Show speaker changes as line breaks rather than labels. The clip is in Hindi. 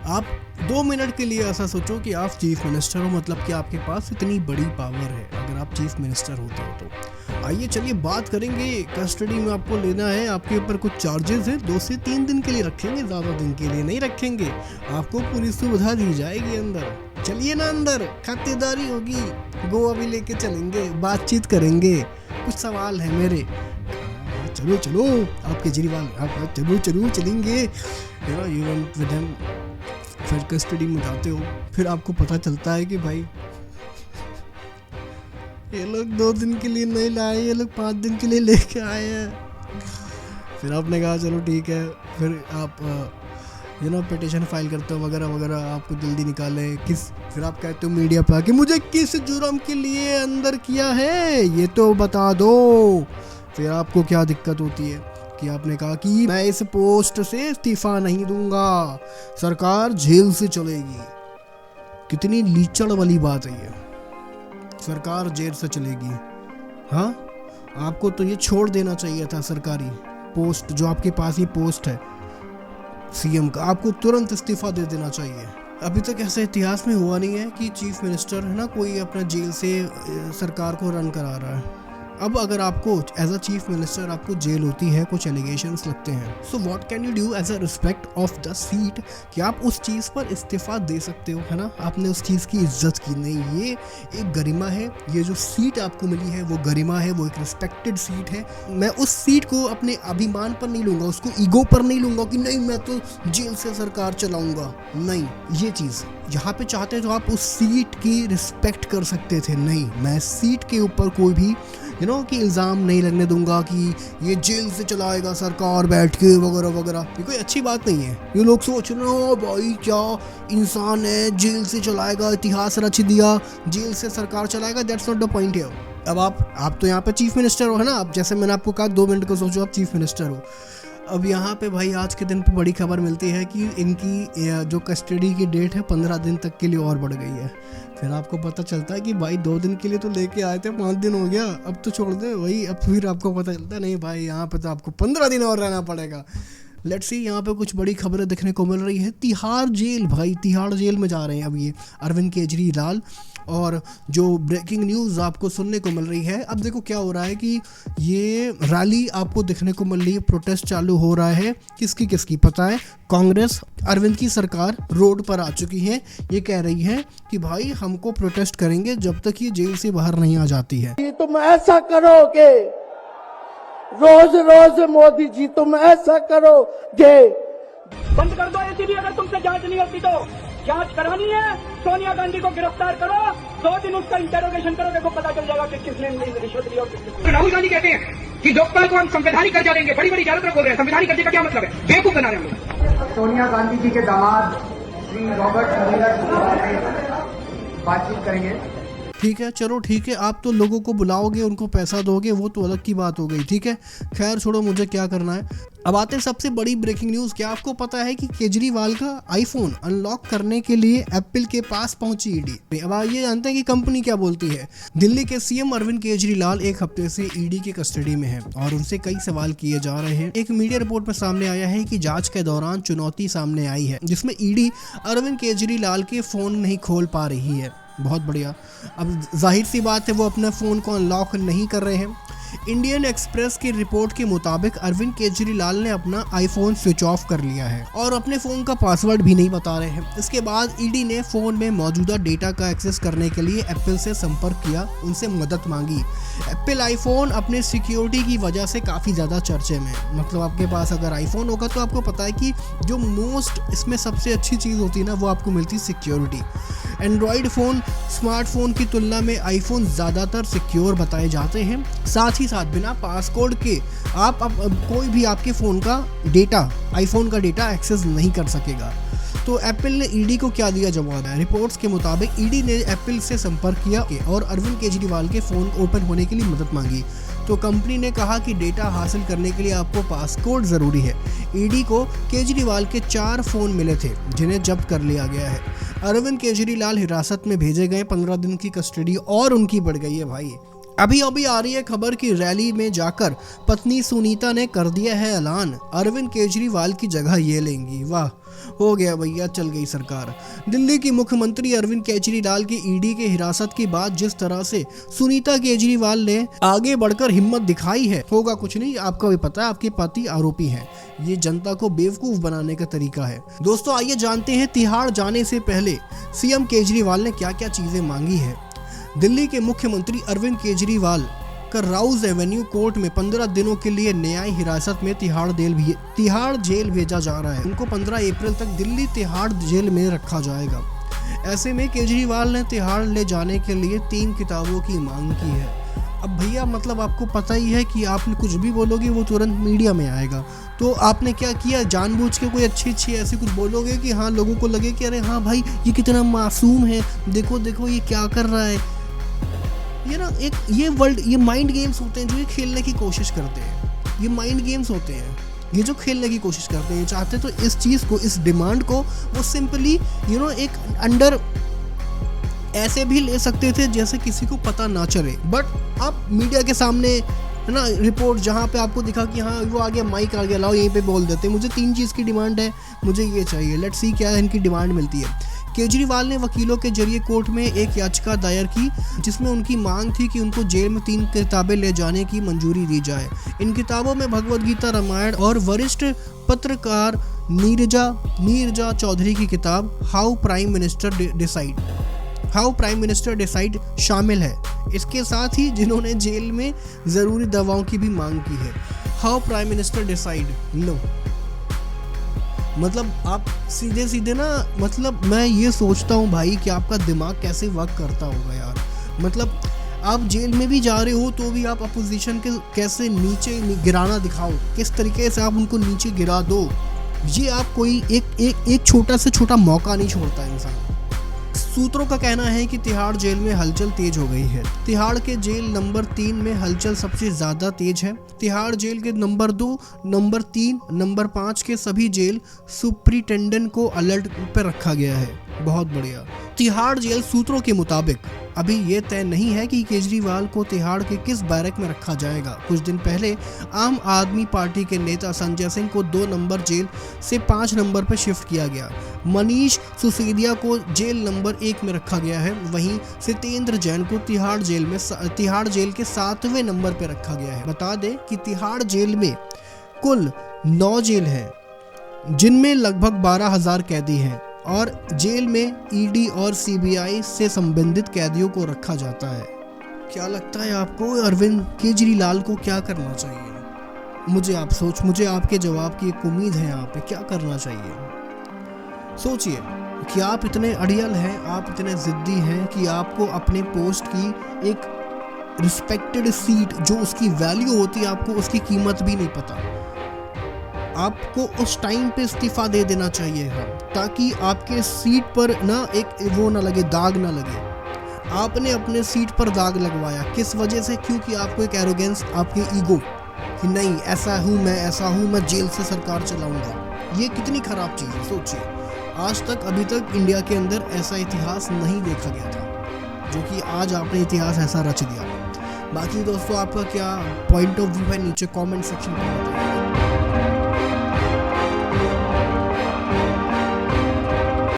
आप 2 मिनट के लिए ऐसा सोचो कि आप चीफ मिनिस्टर हो, मतलब कि आपके पास इतनी बड़ी पावर है अगर आप चीफ मिनिस्टर होते हो तो। आइए चलिए बात करेंगे, कस्टडी में आपको लेना है, आपके ऊपर कुछ चार्जेस हैं, 2 से 3 दिन के लिए रखेंगे, ज़्यादा दिन के लिए नहीं रखेंगे, आपको पूरी सुविधा दी जाएगी अंदर। चलिए ना अंदर, खातिरदारी होगी, गोवा भी लेके चलेंगे, बातचीत करेंगे, कुछ सवाल है मेरे। चलो चलो आप केजरीवाल, आप चलो चलेंगे, यू वेंट विद हिम। फिर कस्टडी में जाते हो, फिर आपको पता चलता है कि भाई ये लोग 2 दिन के लिए नहीं लाए, ये लोग 5 दिन के लिए लेके आए हैं। फिर आपने कहा चलो ठीक है, फिर आप पिटिशन फाइल करते हो वगैरह वगैरह, आपको जल्दी निकाले फिर आप कहते हो मीडिया पर कि मुझे किस जुर्म के लिए अंदर किया है ये तो बता दो। फिर आपको क्या दिक्कत होती है कि आपने कहा कि मैं इस पोस्ट से इस्तीफा नहीं दूंगा, सरकार जेल से चलेगी। कितनी लीचड़ वाली बात है ये, सरकार जेल से चलेगी। हाँ, आपको तो ये छोड़ देना चाहिए था, सरकारी पोस्ट जो आपके पास ही पोस्ट है सीएम का, आपको तुरंत इस्तीफा दे देना चाहिए। अभी तक ऐसा इतिहास में हुआ नहीं है कि चीफ मिनिस्टर है ना कोई अपना जेल से सरकार को रन करा रहा है। अब अगर आपको एज अ चीफ मिनिस्टर आपको जेल होती है, कुछ एलिगेशंस लगते हैं, so what can you do as a respect of the seat, कि आप उस चीज़ पर इस्तीफा दे सकते हो, है ना। आपने उस चीज़ की इज्जत की नहीं, ये एक गरिमा है, ये जो सीट आपको मिली है वो गरिमा है, वो एक रिस्पेक्टेड सीट है। मैं उस सीट को अपने अभिमान पर नहीं लूँगा, उसको ईगो पर नहीं लूँगा कि नहीं मैं तो जेल से सरकार चलाऊँगा, नहीं। ये चीज़ यहाँ पे चाहते तो आप उस सीट की रिस्पेक्ट कर सकते थे, नहीं मैं सीट के ऊपर कोई भी कि इल्ज़ाम नहीं लगने दूंगा कि ये जेल से चलाएगा सरकार बैठ के वगैरह वगैरह। ये कोई अच्छी बात नहीं है। ये लोग सोच रहे हो भाई क्या इंसान है, जेल से चलाएगा, इतिहास रच दिया, जेल से सरकार चलाएगा, that's not the point here. अब आप तो यहाँ पे चीफ मिनिस्टर हो, है ना। अब जैसे मैंने आपको कहा 2 मिनट को सोचो आप चीफ मिनिस्टर हो। अब यहाँ पे भाई आज के दिन पे बड़ी खबर मिलती है कि इनकी जो कस्टडी की डेट है 15 दिन तक के लिए और बढ़ गई है। फिर आपको पता चलता है कि भाई 2 दिन के लिए तो लेके आए थे, 5 दिन हो गया, अब तो छोड़ दे वही। अब फिर आपको पता चलता है नहीं भाई यहाँ पे तो आपको 15 दिन और रहना पड़ेगा। लेट्स सी, यहाँ पे कुछ बड़ी खबरें देखने को मिल रही है। तिहाड़ जेल, भाई तिहाड़ जेल में जा रहे हैं अब ये अरविंद केजरीवाल, और जो ब्रेकिंग न्यूज़ आपको सुनने को मिल रही है, अब देखो क्या हो रहा है कि ये रैली आपको देखने को मिल रही है, प्रोटेस्ट चालू हो रहा है। किसकी पता है, कांग्रेस, अरविंद की सरकार रोड पर आ चुकी है। ये कह रही है कि भाई हमको प्रोटेस्ट करेंगे जब तक ये जेल से बाहर नहीं आ जाती है।
तुम ऐसा करोगे, रोज रोज मोदी जी तुम ऐसा करोगे।
बंद कर दो एसीबी, अगर तुमसे जांच नहीं होती तो जांच करानी है, सोनिया गांधी को गिरफ्तार करो, 2 दिन उसका इंटेरोगेशन करो, देखो पता चल जाएगा कि किसने रिश्वत ली और किसने।
राहुल गांधी कहते हैं कि लोकपाल को हम संवैधानिक दर्जा देंगे, बड़ी बड़ी ज्यादातर बोल रहे हैं, संवैधानिक दर्जे का क्या मतलब है, बेवकूफ बना रहे हैं।
सोनिया गांधी जी के दामाद श्री रॉबर्ट बातचीत करेंगे।
ठीक है, चलो ठीक है, आप तो लोगों को बुलाओगे, उनको पैसा दोगे, वो तो अलग की बात हो गई, ठीक है। खैर छोड़ो, मुझे क्या करना है। अब आते हैं सबसे बड़ी ब्रेकिंग न्यूज़। क्या आपको पता है कि केजरीवाल का आईफोन अनलॉक करने के लिए एप्पल के पास पहुंची ईडी। अब ये जानते हैं कि कंपनी क्या बोलती है। दिल्ली के सीएम अरविंद केजरीवाल एक हफ्ते से ईडी की कस्टडी में है और उनसे कई सवाल किए जा रहे हैं। एक मीडिया रिपोर्ट में सामने आया है कि जांच के दौरान चुनौती सामने आई है, जिसमें ईडी अरविंद केजरीवाल के फोन नहीं खोल पा रही है। बहुत बढ़िया। अब जाहिर सी बात है वो अपने फ़ोन को अनलॉक नहीं कर रहे हैं। इंडियन एक्सप्रेस की रिपोर्ट के मुताबिक अरविंद केजरीवाल ने अपना आईफोन स्विच ऑफ कर लिया है और अपने फ़ोन का पासवर्ड भी नहीं बता रहे हैं। इसके बाद ईडी ने फ़ोन में मौजूदा डेटा का एक्सेस करने के लिए एप्पल से संपर्क किया, उनसे मदद मांगी। एप्पल आईफोन अपने सिक्योरिटी की वजह से काफ़ी ज़्यादा चर्चे में, मतलब आपके पास अगर आईफोन होगा तो आपको पता है कि जो मोस्ट इसमें सबसे अच्छी चीज़ होती है ना, वो आपको मिलती है सिक्योरिटी। एंड्रॉयड फ़ोन स्मार्टफोन की तुलना में आईफोन ज़्यादातर सिक्योर बताए जाते हैं। साथ ही साथ बिना पासकोड के आप कोई भी आपके फ़ोन का डेटा, आईफोन का डेटा एक्सेस नहीं कर सकेगा। तो एप्पल ने ईडी को क्या दिया जवाब है। रिपोर्ट्स के मुताबिक ईडी ने एप्पल से संपर्क किया और अरविंद केजरीवाल के फ़ोन ओपन होने के लिए मदद मांगी। तो कंपनी ने कहा कि डेटा हासिल करने के लिए आपको पासकोड ज़रूरी है। ईडी को केजरीवाल के 4 फ़ोन मिले थे जिन्हें जब्त कर लिया गया है। अरविंद केजरीवाल हिरासत में भेजे गए, 15 दिन की कस्टडी और उनकी बढ़ गई है भाई। अभी आ रही है खबर की रैली में जाकर पत्नी सुनीता ने कर दिया है ऐलान, अरविंद केजरीवाल की जगह ये लेंगी। वाह, हो गया भैया, चल गई सरकार। दिल्ली की मुख्यमंत्री अरविंद केजरीवाल की ईडी के हिरासत की बात जिस तरह से सुनीता केजरीवाल ने आगे बढ़कर हिम्मत दिखाई है, होगा कुछ नहीं। आपको भी पता है आपके पति आरोपी हैं। ये जनता को बेवकूफ बनाने का तरीका है। दोस्तों आइए जानते हैं तिहाड़ जाने से पहले सीएम केजरीवाल ने क्या क्या चीजें मांगी है। दिल्ली के मुख्यमंत्री अरविंद केजरीवाल का राउज एवेन्यू कोर्ट में 15 दिनों के लिए न्यायिक हिरासत में तिहाड़ जेल भेजा जा रहा है। उनको 15 अप्रैल तक दिल्ली तिहाड़ जेल में रखा जाएगा। ऐसे में केजरीवाल ने तिहाड़ ले जाने के लिए 3 किताबों की मांग की है। अब भैया मतलब आपको पता ही है कि आपने कुछ भी बोलोगे वो तुरंत मीडिया में आएगा। तो आपने क्या किया, जानबूझ के कोई अच्छी ऐसी कुछ बोलोगे कि हाँ लोगों को लगे कि अरे हाँ भाई ये कितना मासूम है, देखो देखो ये क्या कर रहा है। ये ना एक ये माइंड गेम्स होते हैं जो ये खेलने की कोशिश करते हैं। ये माइंड गेम्स होते हैं ये जो खेलने की कोशिश करते हैं। चाहते तो इस चीज़ को, इस डिमांड को वो सिंपली एक अंडर ऐसे भी ले सकते थे जैसे किसी को पता ना चले। बट आप मीडिया के सामने है ना रिपोर्ट जहाँ पे आपको दिखा कि हाँ वो आ गया, माइक आ गया, लाओ यहीं पे बोल देते। मुझे 3 चीज़ की डिमांड है, मुझे ये चाहिए, लेट्स सी क्या इनकी डिमांड मिलती है। केजरीवाल ने वकीलों के जरिए कोर्ट में एक याचिका दायर की जिसमें उनकी मांग थी कि उनको जेल में 3 किताबें ले जाने की मंजूरी दी जाए। इन किताबों में भगवद गीता, रामायण और वरिष्ठ पत्रकार नीरजा चौधरी की किताब हाउ प्राइम मिनिस्टर डिसाइड शामिल है। इसके साथ ही जिन्होंने जेल में ज़रूरी दवाओं की भी मांग की है। How prime minister decide, no मतलब आप सीधे ना, मतलब मैं ये सोचता हूँ भाई कि आपका दिमाग कैसे वर्क करता होगा यार। मतलब आप जेल में भी जा रहे हो तो भी आप अपोजिशन के कैसे नीचे गिराना दिखाओ, किस तरीके से आप उनको नीचे गिरा दो। ये आप कोई एक छोटा से छोटा मौका नहीं छोड़ता इंसान। सूत्रों का कहना है कि तिहाड़ जेल में हलचल तेज हो गई है। तिहाड़ के जेल नंबर 3 में हलचल सबसे ज्यादा तेज है। तिहाड़ जेल के नंबर 2, नंबर 3, नंबर 5 के सभी जेल सुप्रिटेंडेंट को अलर्ट पर रखा गया है। बहुत बढ़िया। तिहाड़ जेल सूत्रों के मुताबिक अभी ये तय नहीं है कि केजरीवाल को तिहाड़ के किस बैरक में रखा जाएगा। कुछ दिन पहले आम आदमी पार्टी के नेता संजय सिंह को 2 नंबर जेल से 5 नंबर पर शिफ्ट किया गया। मनीष सिसोदिया को जेल नंबर 1 में रखा गया है। वहीं सत्येंद्र जैन को तिहाड़ जेल के 7वें नंबर पर रखा गया है। बता दें कि तिहाड़ जेल में कुल 9 जेल हैं जिनमें लगभग 12,000 कैदी हैं और जेल में ईडी और सीबीआई से संबंधित कैदियों को रखा जाता है। क्या लगता है आपको अरविंद केजरीवाल को क्या करना चाहिए? मुझे आपके जवाब की एक उम्मीद है। यहाँ पे क्या करना चाहिए? सोचिए कि आप इतने अड़ियल हैं, आप इतने जिद्दी हैं कि आपको अपने पोस्ट की एक रिस्पेक्टेड सीट जो उसकी वैल्यू होती है, आपको उसकी कीमत भी नहीं पता। आपको उस टाइम पे इस्तीफा दे देना चाहिए है ताकि आपके सीट पर ना एक वो ना लगे, दाग ना लगे। आपने अपने सीट पर दाग लगवाया किस वजह से? क्योंकि आपको एक एरोगेंस, आपके ईगो कि नहीं ऐसा हूँ मैं जेल से सरकार चलाऊंगा। ये कितनी खराब चीज़ है। सोचिए आज तक अभी तक इंडिया के अंदर ऐसा इतिहास नहीं देखा गया था जो कि आज आपने इतिहास ऐसा रच दिया। बाकी दोस्तों आपका क्या पॉइंट ऑफ व्यू है नीचे कमेंट सेक्शन में बताइए।